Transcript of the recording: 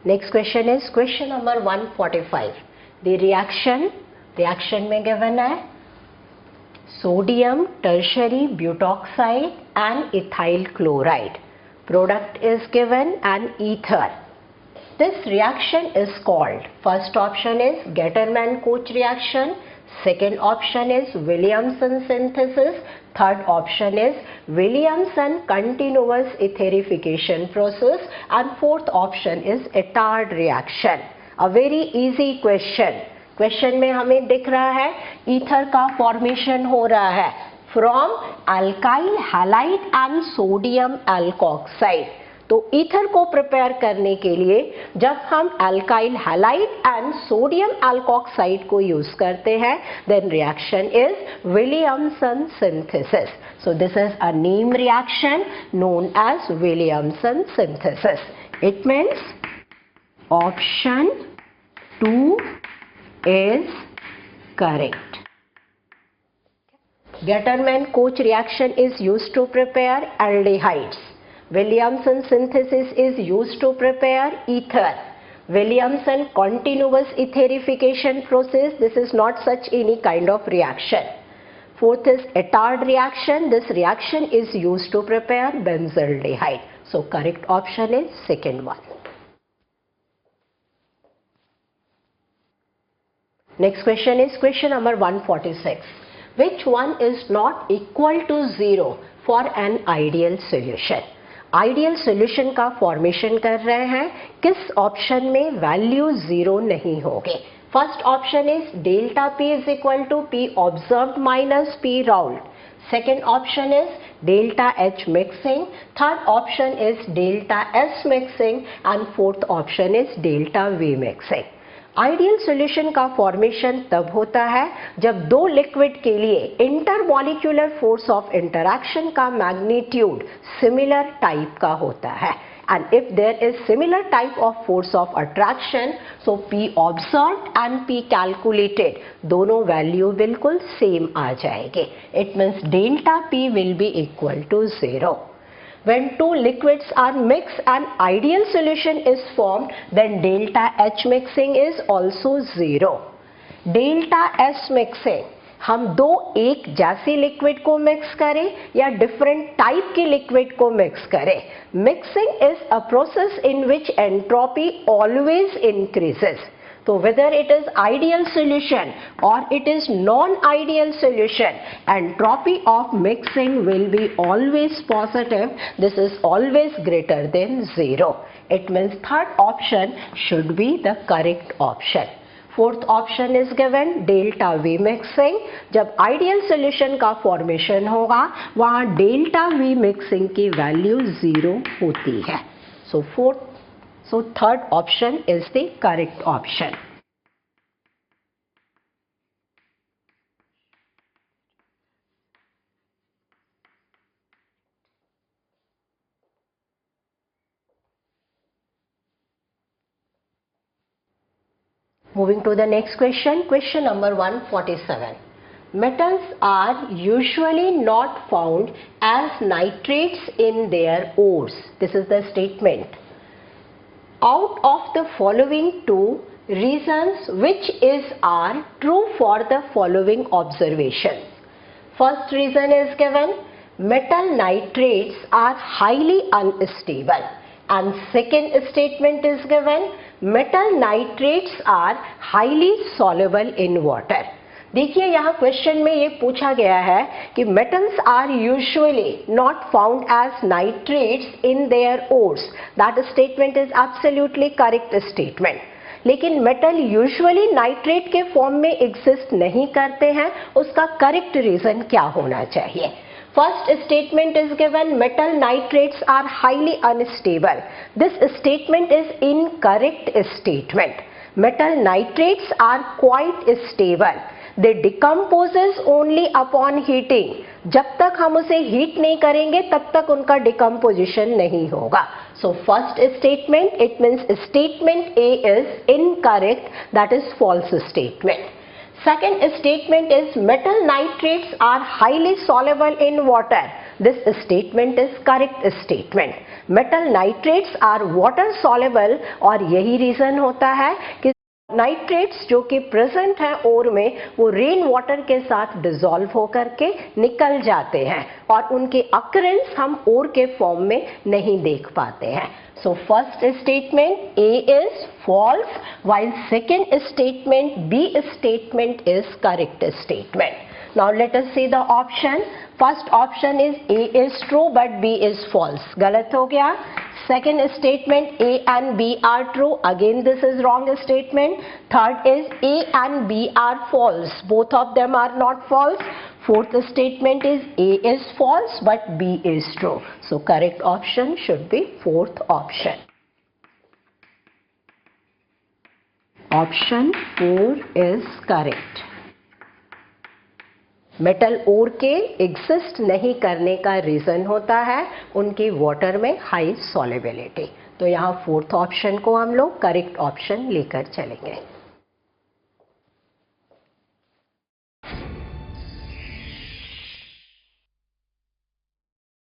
Next question is question number 145. The reaction में given है sodium tertiary butoxide and ethyl chloride. Product is given and ether. This reaction is called, first option is Gattermann-Koch reaction, second option is Williamson synthesis, third option is Williamson continuous esterification process, and fourth option is Ettard reaction. A very easy question. Question में हमें दिख रहा है ether का formation हो रहा है from alkyl halide and sodium alkoxide. तो ईथर को प्रिपेयर करने के लिए जब हम alkyl halide and sodium alkoxide को यूज करते हैं then reaction is Williamson synthesis. So this is a name reaction known as Williamson synthesis. It means option 2 is correct. Gattermann-Koch reaction is used to prepare aldehydes. Williamson synthesis is used to prepare ether. Williamson continuous esterification process, this is not such any kind of reaction. Fourth is Ettard reaction. This reaction is used to prepare benzaldehyde. So correct option is second one. Next question is question number 146. Which one is not equal to 0 for an ideal solution? Ideal solution का formation कर रहे हैं, किस option में value 0 नहीं होगी? First option is delta P is equal to P observed minus P Raoult. Second option is delta H mixing. Third option is delta S mixing and fourth option is delta V mixing. Ideal solution का formation तब होता है जब दो liquid के लिए intermolecular force of interaction का magnitude similar type का होता है. And if there is similar type of force of attraction so P observed and P calculated दोनों वैल्यू बिल्कुल सेम आ जाएंगे. It means delta P will be equal to 0. When two liquids are mixed and ideal solution is formed, then delta H mixing is also 0. Delta S mixing, हम दो एक जैसी liquid को mix करें या डिफरेंट टाइप की liquid को mix करें. Mixing is a process in which entropy always increases. So whether it is ideal solution or it is non-ideal solution, entropy of mixing will be always positive. This is always greater than 0. It means third option should be the correct option. Fourth option is given delta V mixing. जब ideal solution का formation होगा वहाँ delta V mixing की value 0 होती है. So third option is the correct option. Moving to the next question, question number 147. Metals are usually not found as nitrates in their ores. This is the statement. Out of the following two reasons, which are true for the following observations? First reason is given, metal nitrates are highly unstable. And second statement is given, metal nitrates are highly soluble in water. देखिए यहाँ question में ये पूछा गया है कि metals are usually not found as nitrates in their ores. That statement is absolutely correct statement. लेकिन metal usually nitrate के फॉर्म में एग्जिस्ट नहीं करते हैं, उसका करेक्ट रीजन क्या होना चाहिए? First statement is given, metal nitrates are highly unstable. This statement is incorrect statement. Metal nitrates are quite stable. They decomposes only upon heating. जब तक हम उसे हीट नहीं करेंगे तब तक उनका डिकम्पोजिशन नहीं होगा. So first statement, it means statement A is incorrect, that is false statement. Second statement is metal nitrates are highly soluble in water. This statement is correct statement. Metal nitrates are water soluble और यही reason होता है कि nitrates जो कि present हैं ओर में वो रेन वाटर के साथ डिसॉल्व होकर के निकल जाते हैं और उनके अकरेंस हम ओर के फॉर्म में नहीं देख पाते हैं. So first statement A is false while second statement B statement is correct statement. Now let us see the option. First option is A is true but B is false. गलत हो गया. Second statement A and B are true. Again this is wrong statement. Third is A and B are false. Both of them are not false. Fourth statement is A is false but B is true. So correct option should be fourth option. Option 4 is correct. Metal ओर के exist नहीं करने का reason होता है उनकी water में high solubility. तो यहाँ फोर्थ ऑप्शन को हम लोग करेक्ट ऑप्शन लेकर चलेंगे.